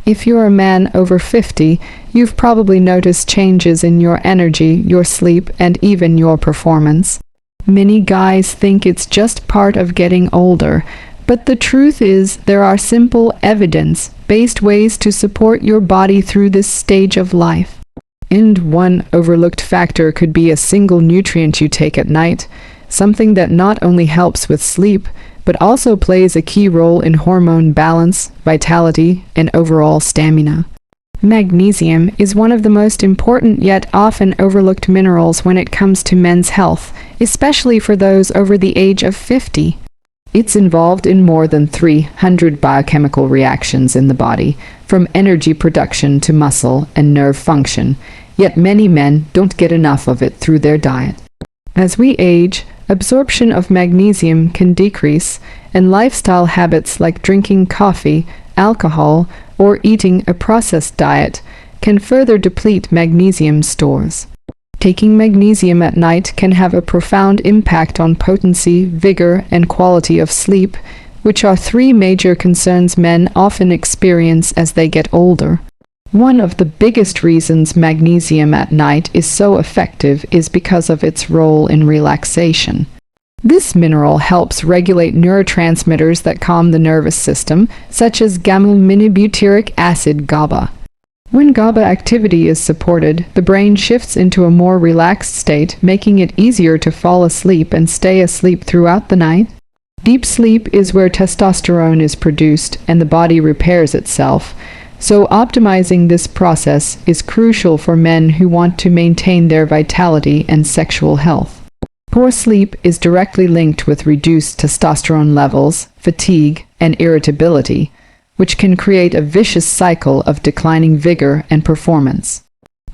If you're a man over 50, you've probably noticed changes in your energy, your sleep, and even your performance. Many guys think it's just part of getting older, but the truth is there are simple, evidence-based ways to support your body through this stage of life. And one overlooked factor could be a single nutrient you take at night, something that not only helps with sleep, but also plays a key role in hormone balance, vitality, and overall stamina. Magnesium is one of the most important yet often overlooked minerals when it comes to men's health, especially for those over the age of 50. It's involved in more than 300 biochemical reactions in the body, from energy production to muscle and nerve function, yet many men don't get enough of it through their diet. As we age, absorption of magnesium can decrease, and lifestyle habits like drinking coffee, alcohol, or eating a processed diet can further deplete magnesium stores. Taking magnesium at night can have a profound impact on potency, vigor, and quality of sleep, which are three major concerns men often experience as they get older. One of the biggest reasons magnesium at night is so effective is because of its role in relaxation. This mineral helps regulate neurotransmitters that calm the nervous system, such as gamma-aminobutyric acid GABA. When GABA activity is supported, the brain shifts into a more relaxed state, making it easier to fall asleep and stay asleep throughout the night. Deep sleep is where testosterone is produced and the body repairs itself, so optimizing this process is crucial for men who want to maintain their vitality and sexual health. Poor sleep is directly linked with reduced testosterone levels, fatigue, and irritability, which can create a vicious cycle of declining vigor and performance.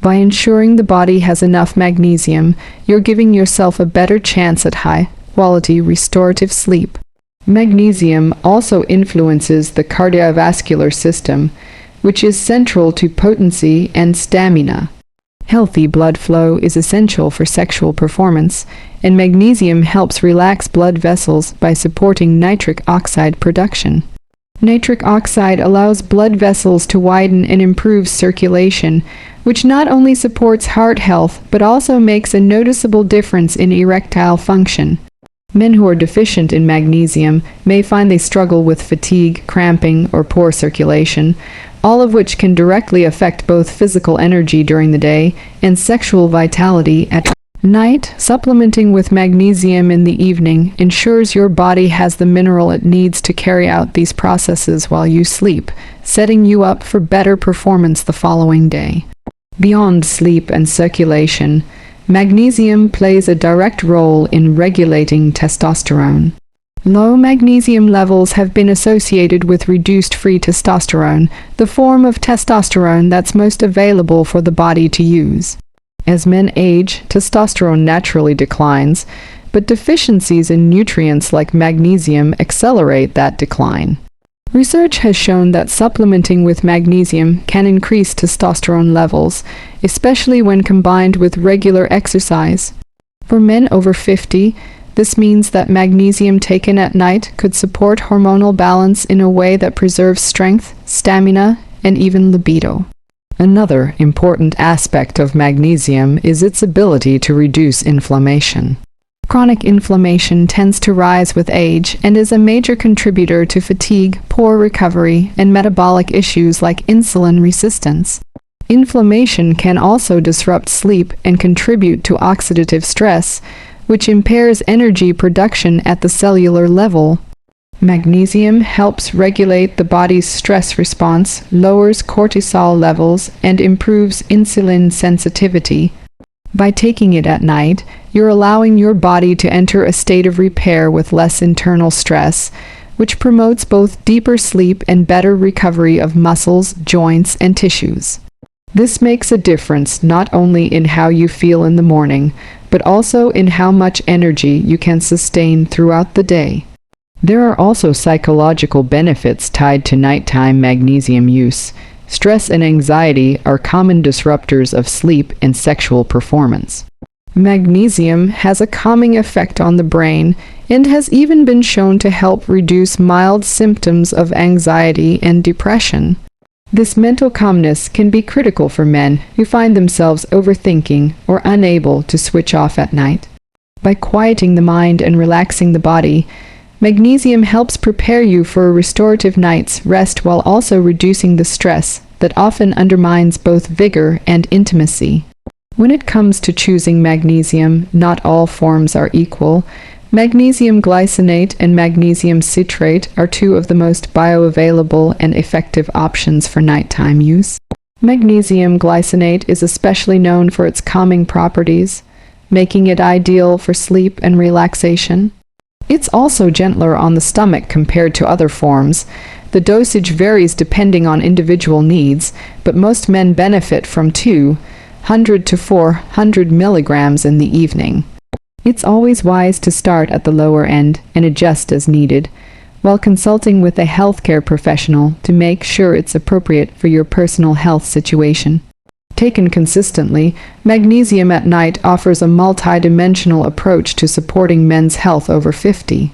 By ensuring the body has enough magnesium, you're giving yourself a better chance at high-quality restorative sleep. Magnesium also influences the cardiovascular system, which is central to potency and stamina. Healthy blood flow is essential for sexual performance, and magnesium helps relax blood vessels by supporting nitric oxide production. Nitric oxide allows blood vessels to widen and improve circulation, which not only supports heart health but also makes a noticeable difference in erectile function. Men who are deficient in magnesium may find they struggle with fatigue, cramping, or poor circulation, all of which can directly affect both physical energy during the day and sexual vitality at night. Supplementing with magnesium in the evening ensures your body has the mineral it needs to carry out these processes while you sleep, setting you up for better performance the following day. Beyond sleep and circulation, magnesium plays a direct role in regulating testosterone. Low magnesium levels have been associated with reduced free testosterone, the form of testosterone that's most available for the body to use. As men age, testosterone naturally declines, but deficiencies in nutrients like magnesium accelerate that decline. Research has shown that supplementing with magnesium can increase testosterone levels, especially when combined with regular exercise. For men over 50, this means that magnesium taken at night could support hormonal balance in a way that preserves strength, stamina, and even libido. Another important aspect of magnesium is its ability to reduce inflammation. Chronic inflammation tends to rise with age and is a major contributor to fatigue, poor recovery, and metabolic issues like insulin resistance. Inflammation can also disrupt sleep and contribute to oxidative stress, which impairs energy production at the cellular level. Magnesium helps regulate the body's stress response, lowers cortisol levels, and improves insulin sensitivity. By taking it at night, you're allowing your body to enter a state of repair with less internal stress, which promotes both deeper sleep and better recovery of muscles, joints, and tissues. This makes a difference not only in how you feel in the morning, but also in how much energy you can sustain throughout the day. There are also psychological benefits tied to nighttime magnesium use. Stress and anxiety are common disruptors of sleep and sexual performance. Magnesium has a calming effect on the brain and has even been shown to help reduce mild symptoms of anxiety and depression. This mental calmness can be critical for men who find themselves overthinking or unable to switch off at night. By quieting the mind and relaxing the body, magnesium helps prepare you for a restorative night's rest while also reducing the stress that often undermines both vigor and intimacy. When it comes to choosing magnesium, not all forms are equal. Magnesium glycinate and magnesium citrate are two of the most bioavailable and effective options for nighttime use. Magnesium glycinate is especially known for its calming properties, making it ideal for sleep and relaxation. It's also gentler on the stomach compared to other forms. The dosage varies depending on individual needs, but most men benefit from 200 to 400 milligrams in the evening. It's always wise to start at the lower end and adjust as needed, while consulting with a healthcare professional to make sure it's appropriate for your personal health situation. Taken consistently, magnesium at night offers a multi-dimensional approach to supporting men's health over 50.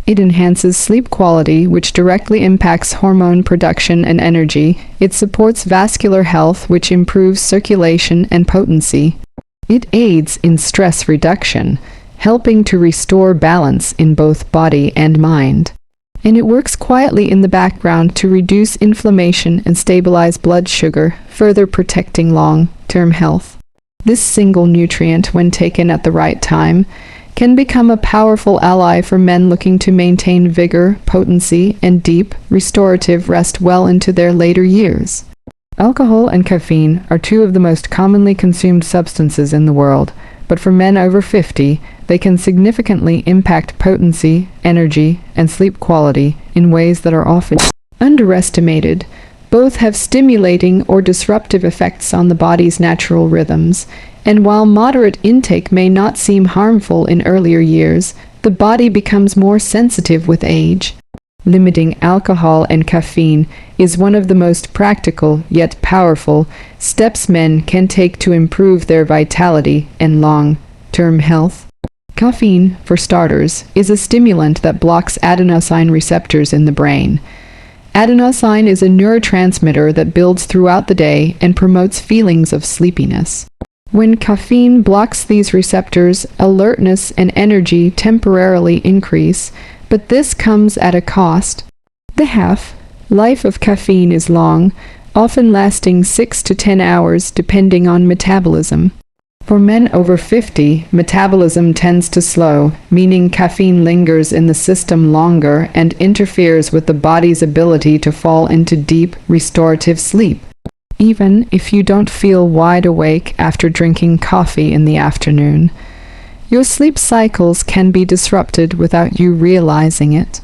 It enhances sleep quality, which directly impacts hormone production and energy. It supports vascular health, which improves circulation and potency. It aids in stress reduction, helping to restore balance in both body and mind. And it works quietly in the background to reduce inflammation and stabilize blood sugar, further protecting long-term health. This single nutrient, when taken at the right time, can become a powerful ally for men looking to maintain vigor, potency, and deep, restorative rest well into their later years. Alcohol and caffeine are two of the most commonly consumed substances in the world, but for men over 50, they can significantly impact potency, energy, and sleep quality in ways that are often underestimated. Both have stimulating or disruptive effects on the body's natural rhythms, and while moderate intake may not seem harmful in earlier years, the body becomes more sensitive with age. Limiting alcohol and caffeine is one of the most practical yet powerful steps men can take to improve their vitality and long-term health. Caffeine, for starters, is a stimulant that blocks adenosine receptors in the brain. Adenosine is a neurotransmitter that builds throughout the day and promotes feelings of sleepiness. When caffeine blocks these receptors, alertness and energy temporarily increase, but this comes at a cost. The half-life of caffeine is long, often lasting 6 to 10 hours depending on metabolism. For men over 50, metabolism tends to slow, meaning caffeine lingers in the system longer and interferes with the body's ability to fall into deep, restorative sleep. Even if you don't feel wide awake after drinking coffee in the afternoon, your sleep cycles can be disrupted without you realizing it.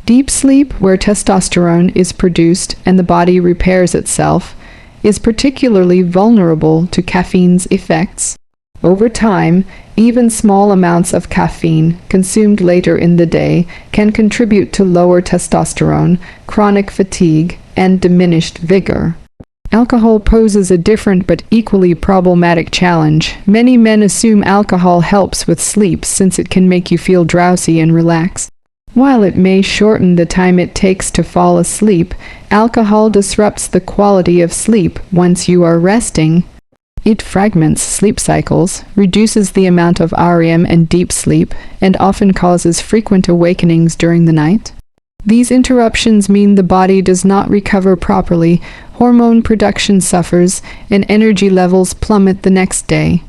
Deep sleep, where testosterone is produced and the body repairs itself, is particularly vulnerable to caffeine's effects. Over time, even small amounts of caffeine consumed later in the day can contribute to lower testosterone, chronic fatigue, and diminished vigor. Alcohol poses a different but equally problematic challenge. Many men assume alcohol helps with sleep since it can make you feel drowsy and relax. While it may shorten the time it takes to fall asleep, alcohol disrupts the quality of sleep once you are resting. It fragments sleep cycles, reduces the amount of REM and deep sleep, and often causes frequent awakenings during the night. These interruptions mean the body does not recover properly, hormone production suffers, and energy levels plummet the next day.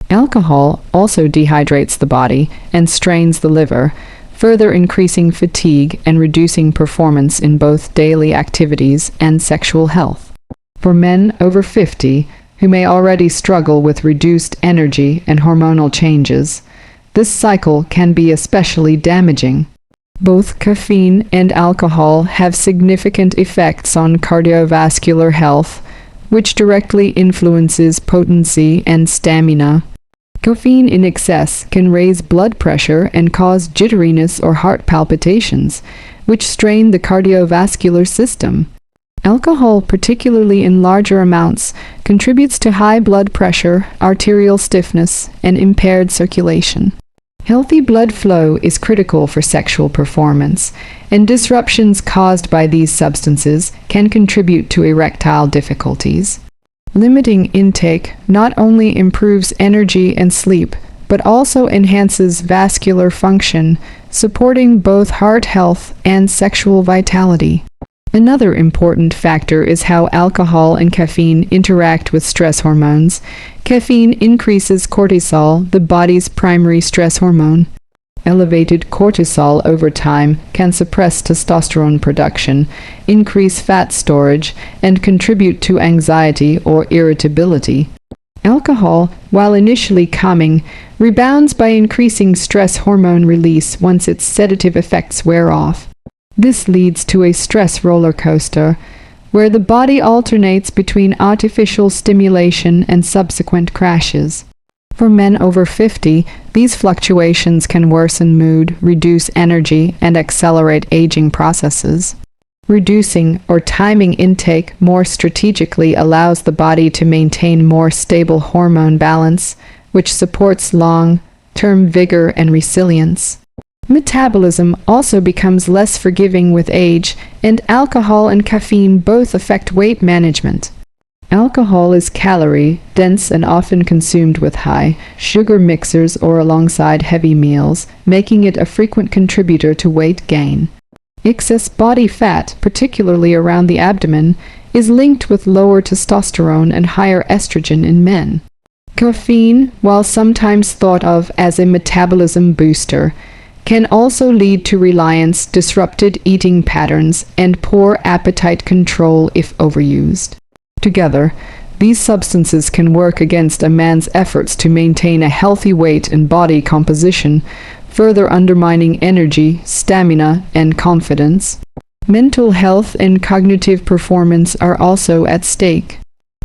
Alcohol also dehydrates the body and strains the liver, further increasing fatigue and reducing performance in both daily activities and sexual health. For men over 50, who may already struggle with reduced energy and hormonal changes, this cycle can be especially damaging. Both caffeine and alcohol have significant effects on cardiovascular health, which directly influences potency and stamina. Caffeine in excess can raise blood pressure and cause jitteriness or heart palpitations, which strain the cardiovascular system. Alcohol, particularly in larger amounts, contributes to high blood pressure, arterial stiffness, and impaired circulation. Healthy blood flow is critical for sexual performance, and disruptions caused by these substances can contribute to erectile difficulties. Limiting intake not only improves energy and sleep, but also enhances vascular function, supporting both heart health and sexual vitality. Another important factor is how alcohol and caffeine interact with stress hormones. Caffeine increases cortisol, the body's primary stress hormone. Elevated cortisol over time can suppress testosterone production, increase fat storage, and contribute to anxiety or irritability. Alcohol, while initially calming, rebounds by increasing stress hormone release once its sedative effects wear off. This leads to a stress roller coaster, where the body alternates between artificial stimulation and subsequent crashes. For men over 50, these fluctuations can worsen mood, reduce energy, and accelerate aging processes. Reducing or timing intake more strategically allows the body to maintain more stable hormone balance, which supports long-term vigor and resilience. Metabolism also becomes less forgiving with age, and alcohol and caffeine both affect weight management. Alcohol is calorie-dense and often consumed with high sugar mixers or alongside heavy meals, making it a frequent contributor to weight gain. Excess body fat, particularly around the abdomen, is linked with lower testosterone and higher estrogen in men. Caffeine, while sometimes thought of as a metabolism booster, can also lead to reliance, disrupted eating patterns, and poor appetite control if overused. Together, these substances can work against a man's efforts to maintain a healthy weight and body composition, further undermining energy, stamina, and confidence. Mental health and cognitive performance are also at stake.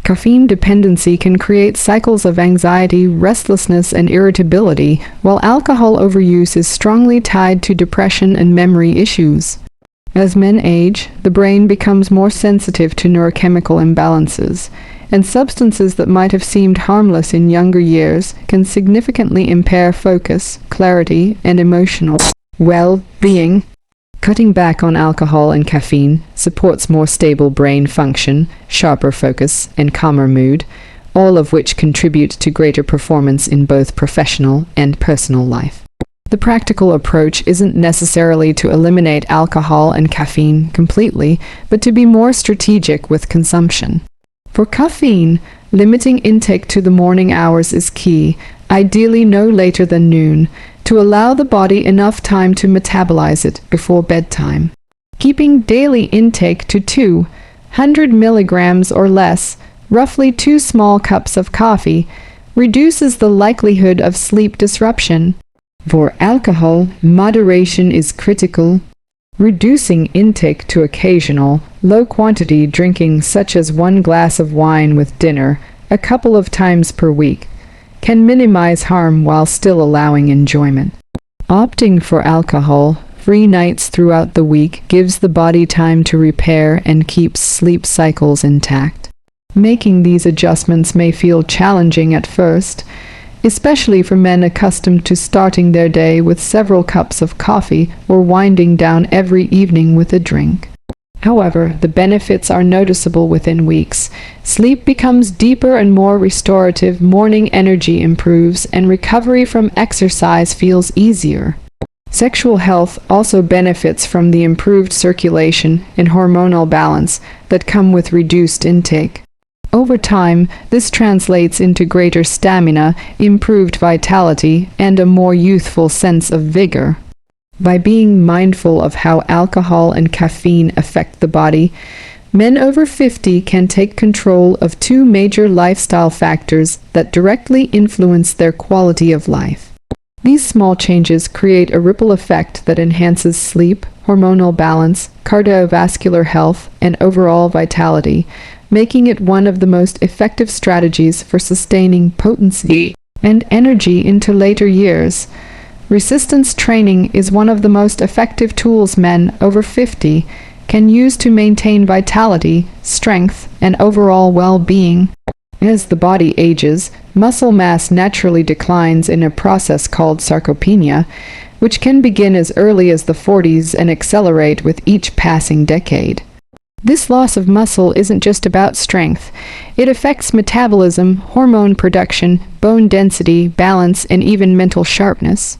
Caffeine dependency can create cycles of anxiety, restlessness, and irritability, while alcohol overuse is strongly tied to depression and memory issues. As men age, the brain becomes more sensitive to neurochemical imbalances, and substances that might have seemed harmless in younger years can significantly impair focus, clarity, and emotional well-being. Cutting back on alcohol and caffeine supports more stable brain function, sharper focus, and calmer mood, all of which contribute to greater performance in both professional and personal life. The practical approach isn't necessarily to eliminate alcohol and caffeine completely, but to be more strategic with consumption. For caffeine, limiting intake to the morning hours is key, ideally no later than noon, to allow the body enough time to metabolize it before bedtime. Keeping daily intake to 200 milligrams or less, roughly 2 small cups of coffee, reduces the likelihood of sleep disruption. For alcohol, moderation is critical. Reducing intake to occasional, low-quantity drinking such as 1 glass of wine with dinner, a couple of times per week, can minimize harm while still allowing enjoyment. Opting for alcohol-free nights throughout the week gives the body time to repair and keeps sleep cycles intact. Making these adjustments may feel challenging at first, especially for men accustomed to starting their day with several cups of coffee or winding down every evening with a drink. However, the benefits are noticeable within weeks. Sleep becomes deeper and more restorative, morning energy improves, and recovery from exercise feels easier. Sexual health also benefits from the improved circulation and hormonal balance that come with reduced intake. Over time, this translates into greater stamina, improved vitality, and a more youthful sense of vigor. By being mindful of how alcohol and caffeine affect the body, men over 50 can take control of 2 major lifestyle factors that directly influence their quality of life. These small changes create a ripple effect that enhances sleep, hormonal balance, cardiovascular health, and overall vitality, making it one of the most effective strategies for sustaining potency and energy into later years. Resistance training is one of the most effective tools men over 50 can use to maintain vitality, strength, and overall well-being. As the body ages, muscle mass naturally declines in a process called sarcopenia, which can begin as early as the 40s and accelerate with each passing decade. This loss of muscle isn't just about strength. It affects metabolism, hormone production, bone density, balance, and even mental sharpness.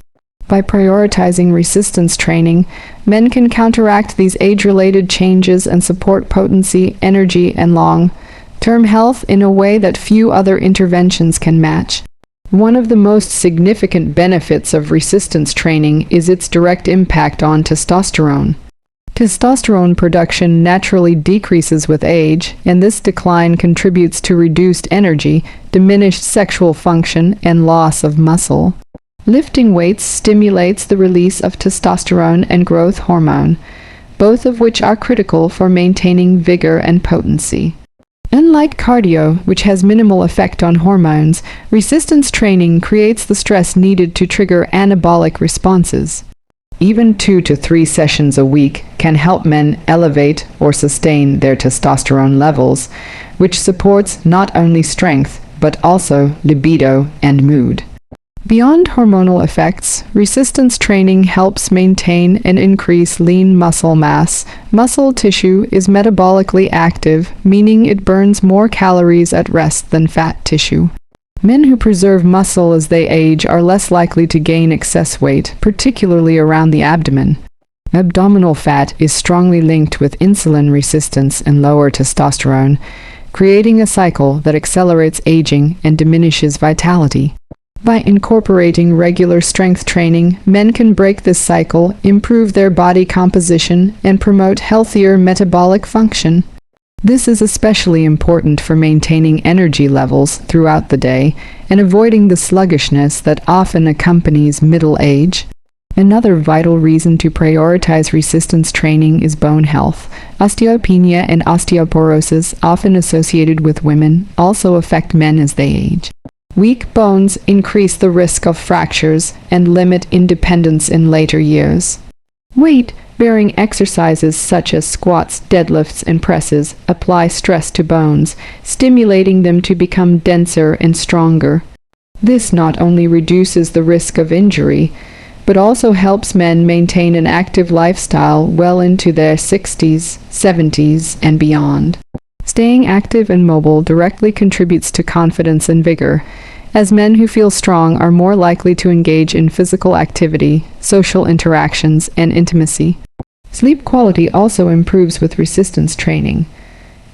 By prioritizing resistance training, men can counteract these age-related changes and support potency, energy, and long-term health in a way that few other interventions can match. One of the most significant benefits of resistance training is its direct impact on testosterone. Testosterone production naturally decreases with age, and this decline contributes to reduced energy, diminished sexual function, and loss of muscle. Lifting weights stimulates the release of testosterone and growth hormone, both of which are critical for maintaining vigor and potency. Unlike cardio, which has minimal effect on hormones, resistance training creates the stress needed to trigger anabolic responses. Even 2 to 3 sessions a week can help men elevate or sustain their testosterone levels, which supports not only strength, but also libido and mood. Beyond hormonal effects, resistance training helps maintain and increase lean muscle mass. Muscle tissue is metabolically active, meaning it burns more calories at rest than fat tissue. Men who preserve muscle as they age are less likely to gain excess weight, particularly around the abdomen. Abdominal fat is strongly linked with insulin resistance and lower testosterone, creating a cycle that accelerates aging and diminishes vitality. By incorporating regular strength training, men can break this cycle, improve their body composition, and promote healthier metabolic function. This is especially important for maintaining energy levels throughout the day and avoiding the sluggishness that often accompanies middle age. Another vital reason to prioritize resistance training is bone health. Osteopenia and osteoporosis, often associated with women, also affect men as they age. Weak bones increase the risk of fractures and limit independence in later years. Weight-bearing exercises such as squats, deadlifts, and presses apply stress to bones, stimulating them to become denser and stronger. This not only reduces the risk of injury, but also helps men maintain an active lifestyle well into their 60s, 70s, and beyond. Staying active and mobile directly contributes to confidence and vigor, as men who feel strong are more likely to engage in physical activity, social interactions, and intimacy. Sleep quality also improves with resistance training.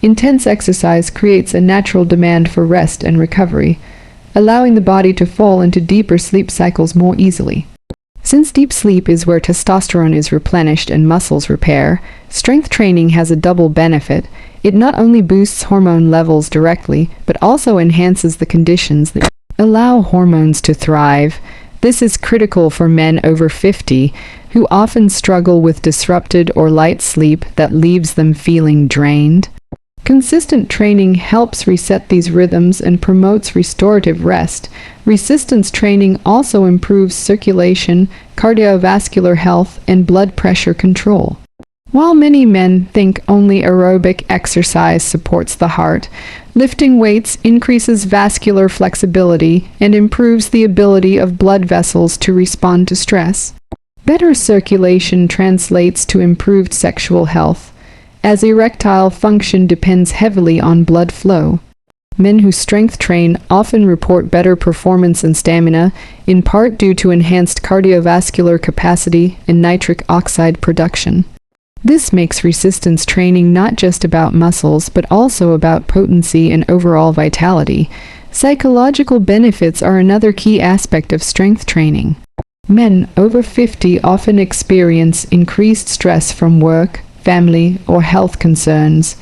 Intense exercise creates a natural demand for rest and recovery, allowing the body to fall into deeper sleep cycles more easily. Since deep sleep is where testosterone is replenished and muscles repair, strength training has a double benefit. It not only boosts hormone levels directly, but also enhances the conditions that allow hormones to thrive. This is critical for men over 50, who often struggle with disrupted or light sleep that leaves them feeling drained. Consistent training helps reset these rhythms and promotes restorative rest. Resistance training also improves circulation, cardiovascular health, and blood pressure control. While many men think only aerobic exercise supports the heart, lifting weights increases vascular flexibility and improves the ability of blood vessels to respond to stress. Better circulation translates to improved sexual health, as erectile function depends heavily on blood flow. Men who strength train often report better performance and stamina, in part due to enhanced cardiovascular capacity and nitric oxide production. This makes resistance training not just about muscles, but also about potency and overall vitality. Psychological benefits are another key aspect of strength training. Men over 50 often experience increased stress from work, family, or health concerns.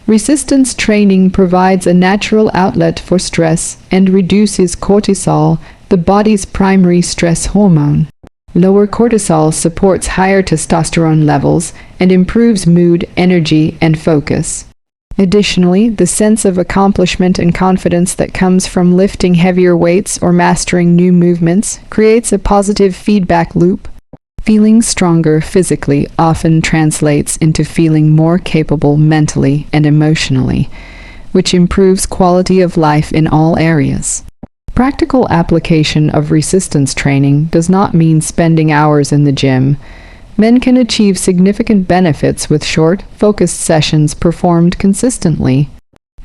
Resistance training provides a natural outlet for stress and reduces cortisol, the body's primary stress hormone. Lower cortisol supports higher testosterone levels and improves mood, energy, and focus. Additionally, the sense of accomplishment and confidence that comes from lifting heavier weights or mastering new movements creates a positive feedback loop. Feeling stronger physically often translates into feeling more capable mentally and emotionally. which improves quality of life in all areas. Practical application of resistance training does not mean spending hours in the gym. Men can achieve significant benefits with short, focused sessions performed consistently.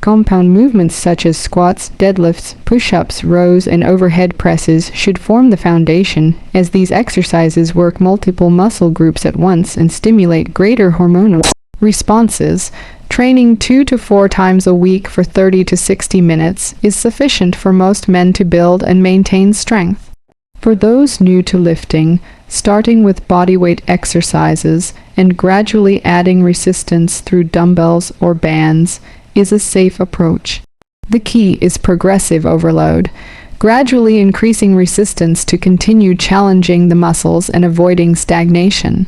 Compound movements such as squats, deadlifts, push-ups, rows, and overhead presses should form the foundation, as these exercises work multiple muscle groups at once and stimulate greater hormonal responses. Training 2 to 4 times a week for 30 to 60 minutes is sufficient for most men to build and maintain strength. For those new to lifting, starting with bodyweight exercises and gradually adding resistance through dumbbells or bands is a safe approach. The key is progressive overload, gradually increasing resistance to continue challenging the muscles and avoiding stagnation.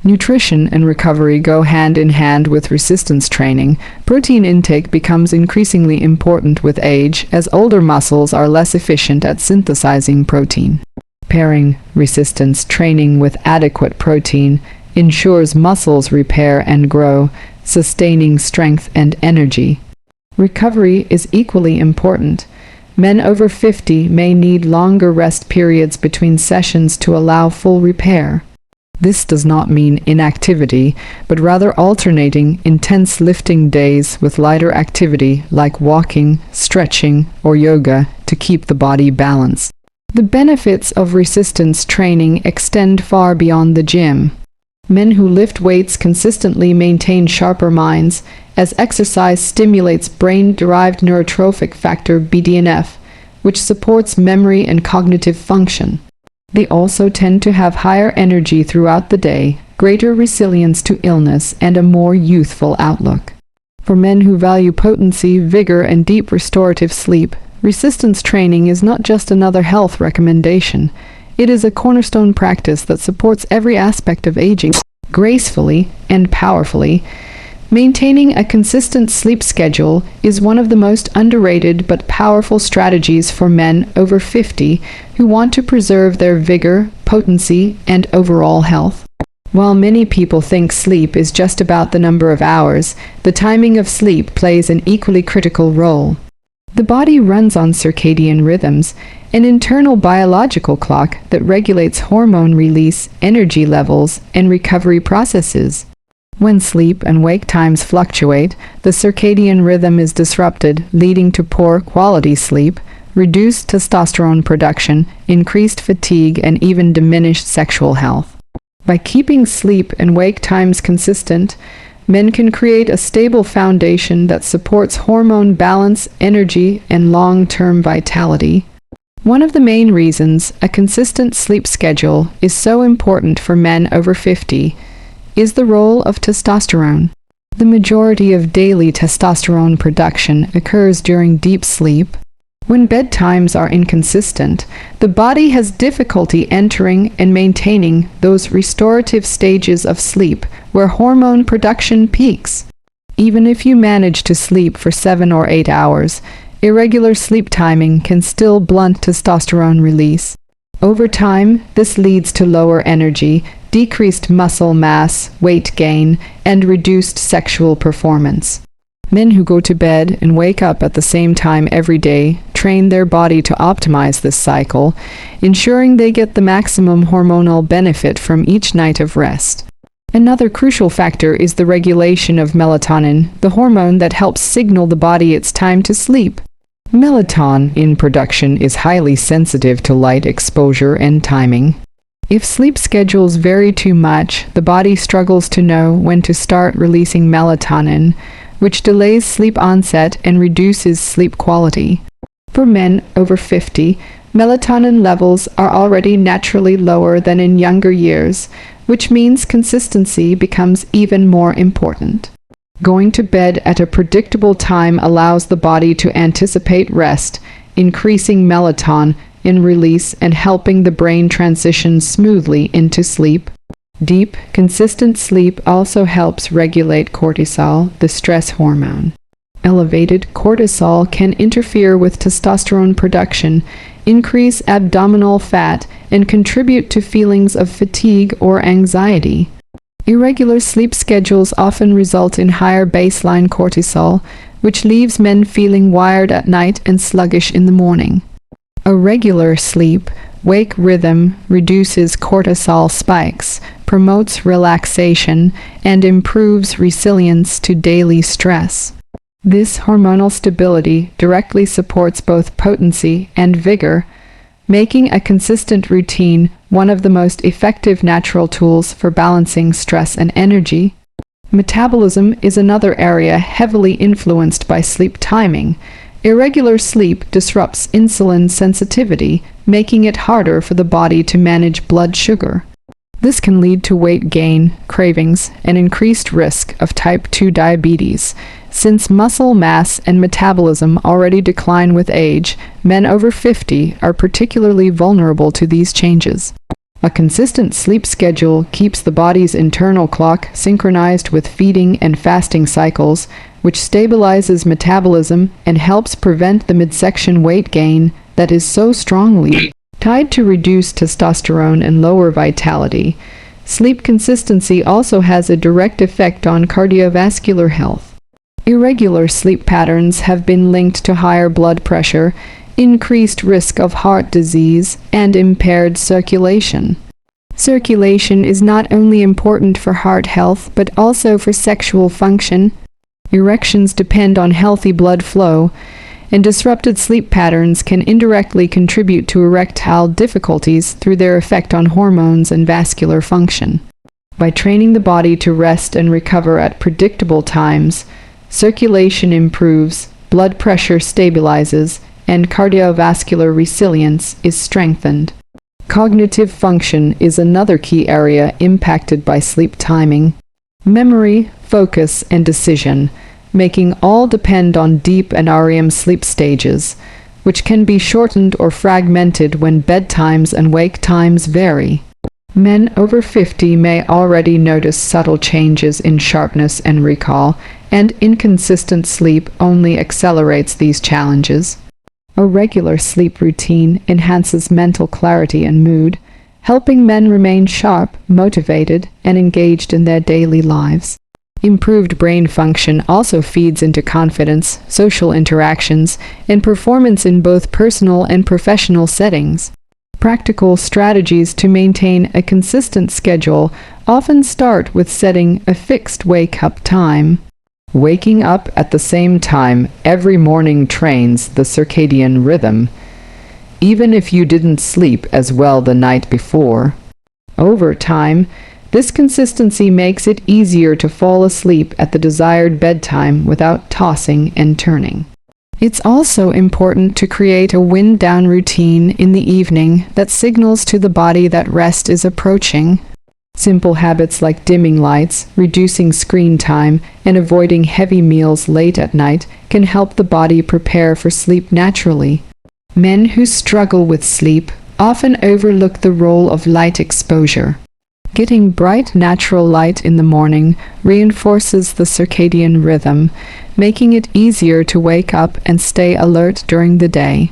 Nutrition and recovery go hand in hand with resistance training. Protein intake becomes increasingly important with age, as older muscles are less efficient at synthesizing protein. Pairing resistance training with adequate protein ensures muscles repair and grow, sustaining strength and energy. Recovery is equally important. Men over 50 may need longer rest periods between sessions to allow full repair. This does not mean inactivity, but rather alternating intense lifting days with lighter activity like walking, stretching, or yoga to keep the body balanced. The benefits of resistance training extend far beyond the gym. Men who lift weights consistently maintain sharper minds, as exercise stimulates brain-derived neurotrophic factor BDNF, which supports memory and cognitive function. They also tend to have higher energy throughout the day, greater resilience to illness, and a more youthful outlook. For men who value potency, vigor, and deep restorative sleep, resistance training is not just another health recommendation. It is a cornerstone practice that supports every aspect of aging gracefully and powerfully. Maintaining a consistent sleep schedule is one of the most underrated but powerful strategies for men over 50 who want to preserve their vigor, potency, and overall health. While many people think sleep is just about the number of hours, the timing of sleep plays an equally critical role. The body runs on circadian rhythms, an internal biological clock that regulates hormone release, energy levels, and recovery processes. When sleep and wake times fluctuate, the circadian rhythm is disrupted, leading to poor quality sleep, reduced testosterone production, increased fatigue, and even diminished sexual health. By keeping sleep and wake times consistent, men can create a stable foundation that supports hormone balance, energy, and long-term vitality. One of the main reasons a consistent sleep schedule is so important for men over 50 is the role of testosterone. The majority of daily testosterone production occurs during deep sleep. When bedtimes are inconsistent, the body has difficulty entering and maintaining those restorative stages of sleep where hormone production peaks. Even if you manage to sleep for 7 or 8 hours, irregular sleep timing can still blunt testosterone release. Over time, this leads to lower energy, decreased muscle mass, weight gain, and reduced sexual performance. Men who go to bed and wake up at the same time every day train their body to optimize this cycle, ensuring they get the maximum hormonal benefit from each night of rest. Another crucial factor is the regulation of melatonin, the hormone that helps signal the body it's time to sleep. Melatonin in production is highly sensitive to light exposure and timing. If sleep schedules vary too much, the body struggles to know when to start releasing melatonin, which delays sleep onset and reduces sleep quality. For men over 50, melatonin levels are already naturally lower than in younger years, which means consistency becomes even more important. Going to bed at a predictable time allows the body to anticipate rest, increasing melatonin in release and helping the brain transition smoothly into sleep. Deep, consistent sleep also helps regulate cortisol, the stress hormone. Elevated cortisol can interfere with testosterone production, increase abdominal fat, and contribute to feelings of fatigue or anxiety. Irregular sleep schedules often result in higher baseline cortisol, which leaves men feeling wired at night and sluggish in the morning. A regular sleep-wake rhythm reduces cortisol spikes, promotes relaxation, and improves resilience to daily stress. This hormonal stability directly supports both potency and vigor, making a consistent routine one of the most effective natural tools for balancing stress and energy. Metabolism is another area heavily influenced by sleep timing. Irregular sleep disrupts insulin sensitivity, making it harder for the body to manage blood sugar. This can lead to weight gain, cravings, and increased risk of type 2 diabetes. Since muscle mass and metabolism already decline with age, men over 50 are particularly vulnerable to these changes. A consistent sleep schedule keeps the body's internal clock synchronized with feeding and fasting cycles, which stabilizes metabolism and helps prevent the midsection weight gain that is so strongly tied to reduced testosterone and lower vitality. Sleep consistency also has a direct effect on cardiovascular health. Irregular sleep patterns have been linked to higher blood pressure, increased risk of heart disease, and impaired circulation. Circulation is not only important for heart health, but also for sexual function. Erections depend on healthy blood flow, and disrupted sleep patterns can indirectly contribute to erectile difficulties through their effect on hormones and vascular function. By training the body to rest and recover at predictable times, circulation improves, blood pressure stabilizes, and cardiovascular resilience is strengthened. Cognitive function is another key area impacted by sleep timing. Memory, focus, and decision making all depend on deep and REM sleep stages, which can be shortened or fragmented when bedtimes and wake times vary. Men over 50 may already notice subtle changes in sharpness and recall, and inconsistent sleep only accelerates these challenges. A regular sleep routine enhances mental clarity and mood, helping men remain sharp, motivated, and engaged in their daily lives. Improved brain function also feeds into confidence, social interactions, and performance in both personal and professional settings. Practical strategies to maintain a consistent schedule often start with setting a fixed wake-up time. Waking up at the same time every morning trains the circadian rhythm, even if you didn't sleep as well the night before. Over time, this consistency makes it easier to fall asleep at the desired bedtime without tossing and turning. It's also important to create a wind-down routine in the evening that signals to the body that rest is approaching. Simple habits like dimming lights, reducing screen time, and avoiding heavy meals late at night can help the body prepare for sleep naturally. Men who struggle with sleep often overlook the role of light exposure. Getting bright natural light in the morning reinforces the circadian rhythm, making it easier to wake up and stay alert during the day.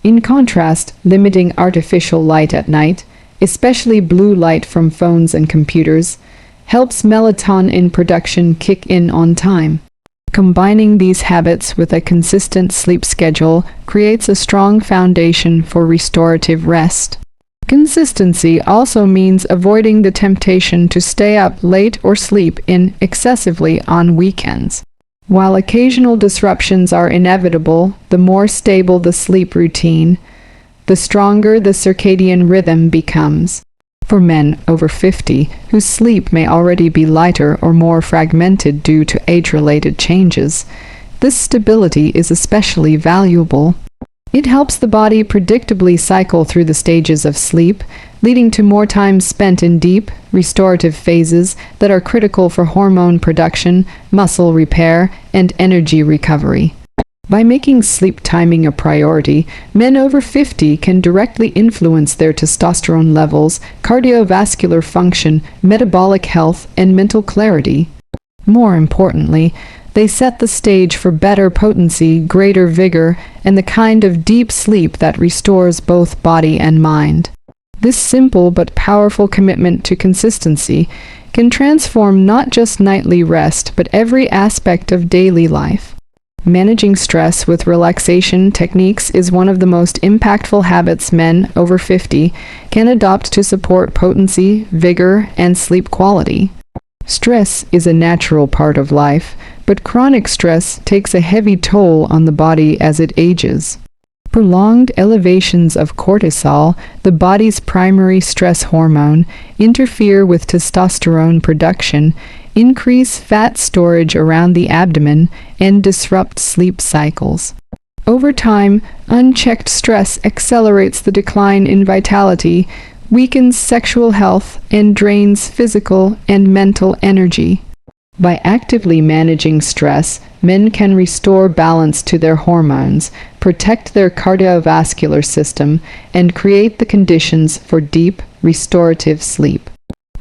In contrast, limiting artificial light at night, especially blue light from phones and computers, helps melatonin production kick in on time. Combining these habits with a consistent sleep schedule creates a strong foundation for restorative rest. Consistency also means avoiding the temptation to stay up late or sleep in excessively on weekends. While occasional disruptions are inevitable, the more stable the sleep routine, the stronger the circadian rhythm becomes. For men over 50, whose sleep may already be lighter or more fragmented due to age-related changes, this stability is especially valuable. It helps the body predictably cycle through the stages of sleep, leading to more time spent in deep, restorative phases that are critical for hormone production, muscle repair, and energy recovery. By making sleep timing a priority, men over 50 can directly influence their testosterone levels, cardiovascular function, metabolic health, and mental clarity. More importantly, they set the stage for better potency, greater vigor, and the kind of deep sleep that restores both body and mind. This simple but powerful commitment to consistency can transform not just nightly rest, but every aspect of daily life. Managing stress with relaxation techniques is one of the most impactful habits men over 50 can adopt to support potency, vigor, and sleep quality. Stress is a natural part of life, but chronic stress takes a heavy toll on the body as it ages. Prolonged elevations of cortisol, the body's primary stress hormone, interfere with testosterone production, increase fat storage around the abdomen, and disrupt sleep cycles. Over time, unchecked stress accelerates the decline in vitality, weakens sexual health, and drains physical and mental energy. By actively managing stress, men can restore balance to their hormones, protect their cardiovascular system, and create the conditions for deep, restorative sleep.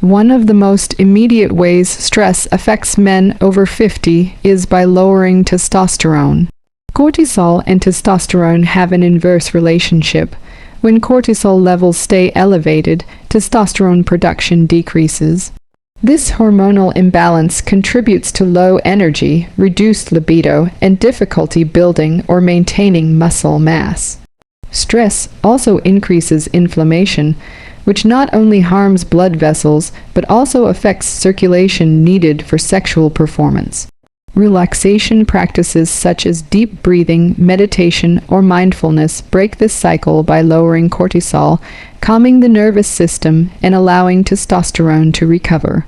One of the most immediate ways stress affects men over 50 is by lowering testosterone. Cortisol and testosterone have an inverse relationship. When cortisol levels stay elevated, testosterone production decreases. This hormonal imbalance contributes to low energy, reduced libido, and difficulty building or maintaining muscle mass. Stress also increases inflammation, which not only harms blood vessels, but also affects circulation needed for sexual performance. Relaxation practices such as deep breathing, meditation, or mindfulness break this cycle by lowering cortisol, calming the nervous system, and allowing testosterone to recover.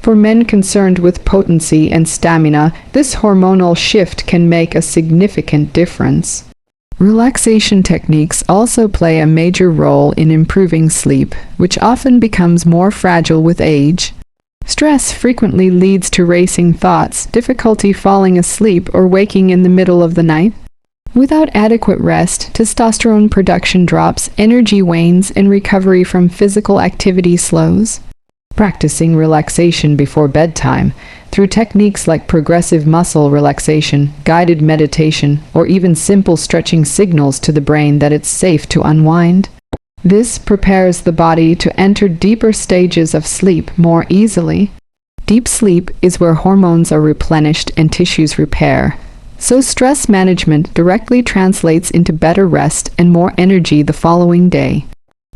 For men concerned with potency and stamina, this hormonal shift can make a significant difference. Relaxation techniques also play a major role in improving sleep, which often becomes more fragile with age. Stress frequently leads to racing thoughts, difficulty falling asleep, or waking in the middle of the night. Without adequate rest, testosterone production drops, energy wanes, and recovery from physical activity slows. Practicing relaxation before bedtime, through techniques like progressive muscle relaxation, guided meditation, or even simple stretching signals to the brain that it's safe to unwind. This prepares the body to enter deeper stages of sleep more easily. Deep sleep is where hormones are replenished and tissues repair. So stress management directly translates into better rest and more energy the following day.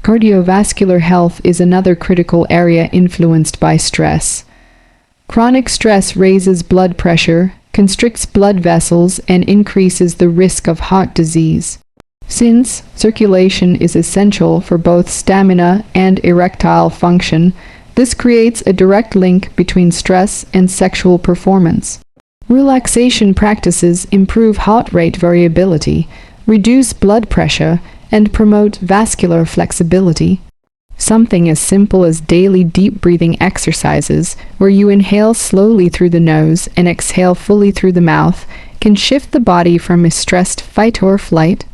Cardiovascular health is another critical area influenced by stress. Chronic stress raises blood pressure, constricts blood vessels, and increases the risk of heart disease. Since circulation is essential for both stamina and erectile function, this creates a direct link between stress and sexual performance. Relaxation practices improve heart rate variability, reduce blood pressure, and promote vascular flexibility. Something as simple as daily deep breathing exercises, where you inhale slowly through the nose and exhale fully through the mouth, can shift the body from a stressed fight or flight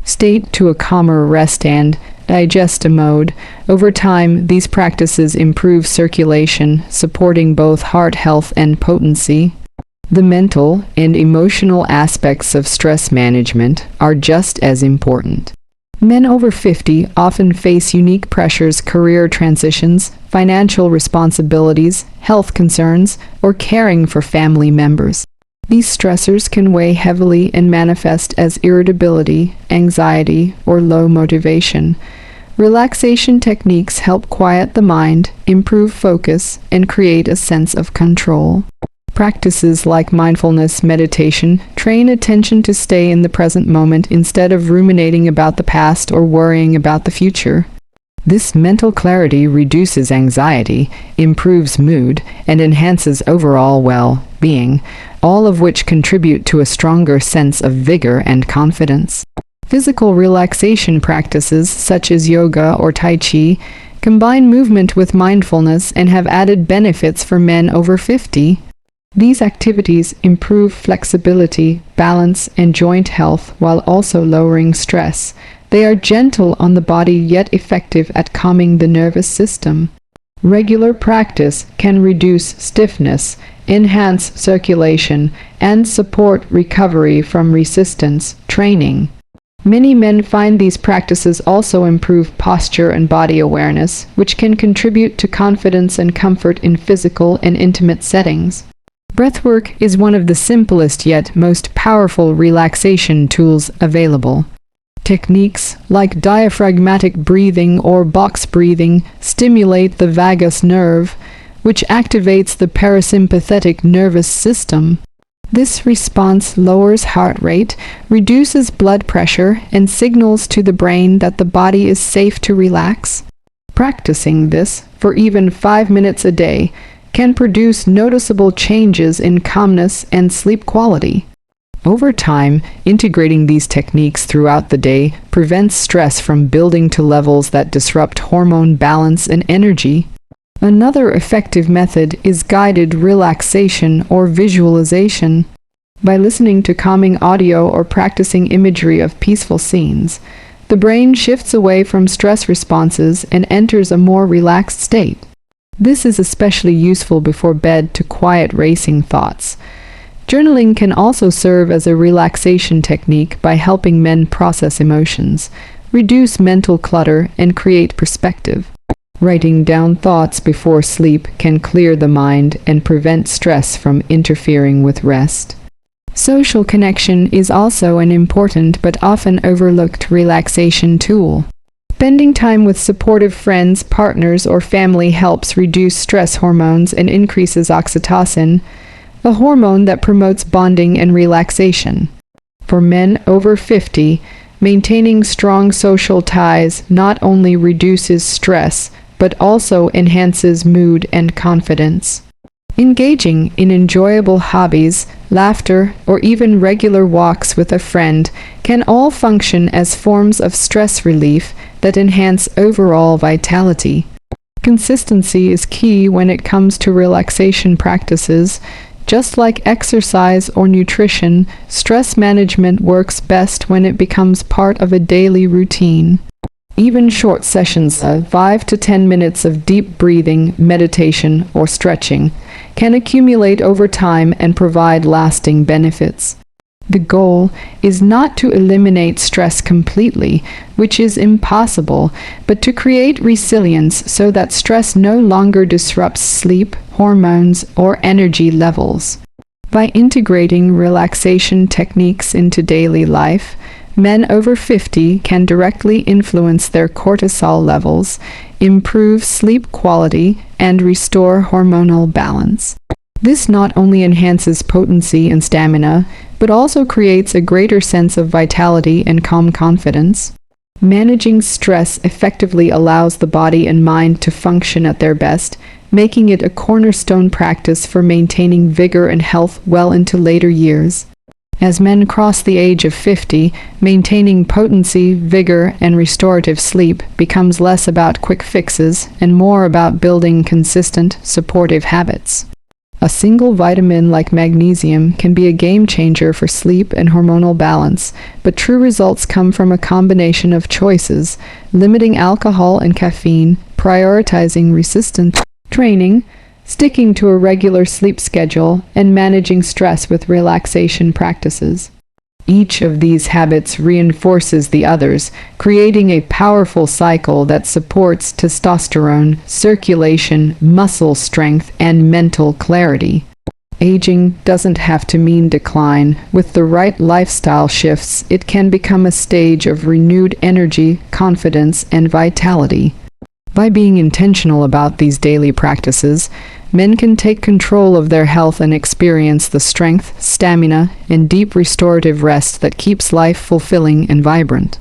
state to a calmer rest and digest mode. Over time, these practices improve circulation, supporting both heart health and potency. The mental and emotional aspects of stress management are just as important. Men over 50 often face unique pressures, career transitions, financial responsibilities, health concerns, or caring for family members. These stressors can weigh heavily and manifest as irritability, anxiety, or low motivation. Relaxation techniques help quiet the mind, improve focus, and create a sense of control. Practices like mindfulness meditation train attention to stay in the present moment instead of ruminating about the past or worrying about the future. This mental clarity reduces anxiety, improves mood, and enhances overall well-being, all of which contribute to a stronger sense of vigor and confidence. Physical relaxation practices such as yoga or tai chi combine movement with mindfulness and have added benefits for men over 50. These activities improve flexibility, balance, and joint health while also lowering stress. They are gentle on the body yet effective at calming the nervous system. Regular practice can reduce stiffness, enhance circulation, and support recovery from resistance training. Many men find these practices also improve posture and body awareness, which can contribute to confidence and comfort in physical and intimate settings. Breathwork is one of the simplest yet most powerful relaxation tools available. Techniques like diaphragmatic breathing or box breathing stimulate the vagus nerve, which activates the parasympathetic nervous system. This response lowers heart rate, reduces blood pressure, and signals to the brain that the body is safe to relax. Practicing this for even 5 minutes a day can produce noticeable changes in calmness and sleep quality. Over time, integrating these techniques throughout the day prevents stress from building to levels that disrupt hormone balance and energy. Another effective method is guided relaxation or visualization. By listening to calming audio or practicing imagery of peaceful scenes, the brain shifts away from stress responses and enters a more relaxed state. This is especially useful before bed to quiet racing thoughts. Journaling can also serve as a relaxation technique by helping men process emotions, reduce mental clutter, and create perspective. Writing down thoughts before sleep can clear the mind and prevent stress from interfering with rest. Social connection is also an important but often overlooked relaxation tool. Spending time with supportive friends, partners, or family helps reduce stress hormones and increases oxytocin, a hormone that promotes bonding and relaxation. For men over 50, maintaining strong social ties not only reduces stress, but also enhances mood and confidence. Engaging in enjoyable hobbies, laughter, or even regular walks with a friend can all function as forms of stress relief that enhance overall vitality. Consistency is key when it comes to relaxation practices. Just like exercise or nutrition, stress management works best when it becomes part of a daily routine. Even short sessions of 5 to 10 minutes of deep breathing, meditation, or stretching can accumulate over time and provide lasting benefits. The goal is not to eliminate stress completely, which is impossible, but to create resilience so that stress no longer disrupts sleep, hormones, or energy levels. By integrating relaxation techniques into daily life, men over 50 can directly influence their cortisol levels, improve sleep quality, and restore hormonal balance. This not only enhances potency and stamina, but also creates a greater sense of vitality and calm confidence. Managing stress effectively allows the body and mind to function at their best, making it a cornerstone practice for maintaining vigor and health well into later years. As men cross the age of 50, maintaining potency, vigor, and restorative sleep becomes less about quick fixes and more about building consistent, supportive habits. A single vitamin like magnesium can be a game changer for sleep and hormonal balance, but true results come from a combination of choices: limiting alcohol and caffeine, prioritizing resistance training, sticking to a regular sleep schedule, and managing stress with relaxation practices. Each of these habits reinforces the others, creating a powerful cycle that supports testosterone, circulation, muscle strength, and mental clarity. Aging doesn't have to mean decline. With the right lifestyle shifts, it can become a stage of renewed energy, confidence, and vitality. By being intentional about these daily practices, men can take control of their health and experience the strength, stamina, and deep restorative rest that keeps life fulfilling and vibrant.